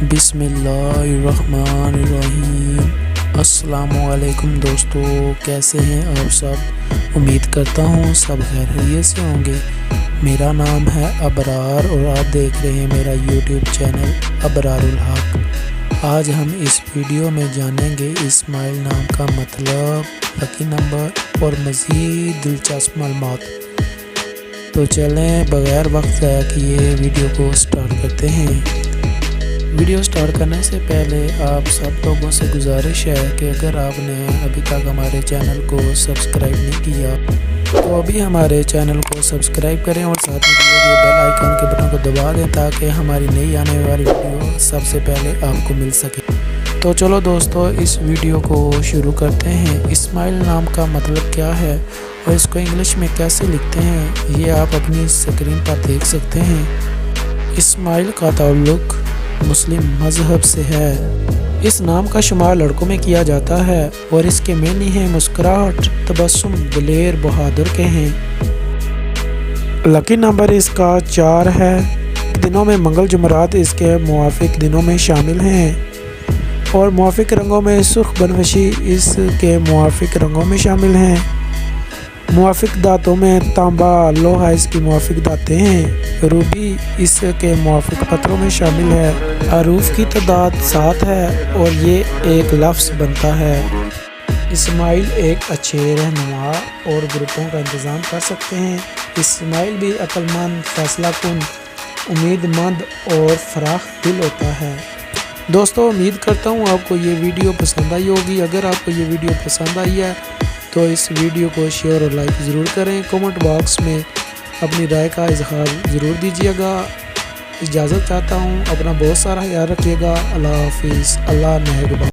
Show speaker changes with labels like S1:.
S1: بسم اللہ الرحمن الرحیم۔ السلام علیکم دوستو، کیسے ہیں آپ سب؟ امید کرتا ہوں سب خیریت سے ہوں گے۔ میرا نام ہے ابرار اور آپ دیکھ رہے ہیں میرا یوٹیوب چینل ابرار الحق۔ آج ہم اس ویڈیو میں جانیں گے اسماعیل نام کا مطلب، لکی نمبر اور مزید دلچسپ معلومات۔ تو چلیں بغیر وقت ضائع کیے ویڈیو کو سٹارٹ کرتے ہیں۔ ویڈیو سٹارٹ کرنے سے پہلے آپ سب لوگوں سے گزارش ہے کہ اگر آپ نے ابھی تک ہمارے چینل کو سبسکرائب نہیں کیا تو ابھی ہمارے چینل کو سبسکرائب کریں اور ساتھ میں دیے گئے بیل آئیکن کے بٹن کو دبا دیں تاکہ ہماری نئی آنے والی ویڈیو سب سے پہلے آپ کو مل سکے۔ تو چلو دوستو اس ویڈیو کو شروع کرتے ہیں۔ اسماعیل نام کا مطلب کیا ہے اور اس کو انگلش میں کیسے لکھتے ہیں یہ آپ اپنی اسکرین پر دیکھ سکتے ہیں۔ اسماعیل کا تعلق مسلم مذہب سے ہے۔ اس نام کا شمار لڑکوں میں کیا جاتا ہے اور اس کے معنی ہیں مسکراہٹ، تبسم، دلیر، بہادر کے ہیں۔ لکی نمبر اس کا 4 ہے۔ دنوں میں منگل جمعرات اس کے موافق دنوں میں شامل ہیں اور موافق رنگوں میں سرخ بنفشی اس کے موافق رنگوں میں شامل ہیں۔ موافق دھاتوں میں تانبا، لوہا اس کی موافق دھاتیں ہیں۔ روبی اس کے موافق پتھروں میں شامل ہے۔ حروف کی تعداد 7 ہے اور یہ ایک لفظ بنتا ہے۔ اسماعیل ایک اچھے رہنما اور گروپوں کا انتظام کر سکتے ہیں۔ اسماعیل بھی عقل مند، فیصلہ کن، امید مند اور فراخ دل ہوتا ہے۔ دوستو امید کرتا ہوں آپ کو یہ ویڈیو پسند آئی ہوگی۔ اگر آپ کو یہ ویڈیو پسند آئی ہے تو اس ویڈیو کو شیئر اور لائک ضرور کریں۔ کمنٹ باکس میں اپنی رائے کا اظہار ضرور دیجیے گا۔ اجازت چاہتا ہوں، اپنا بہت سارا خیال رکھیے گا۔ اللہ حافظ، اللہ نگہبان۔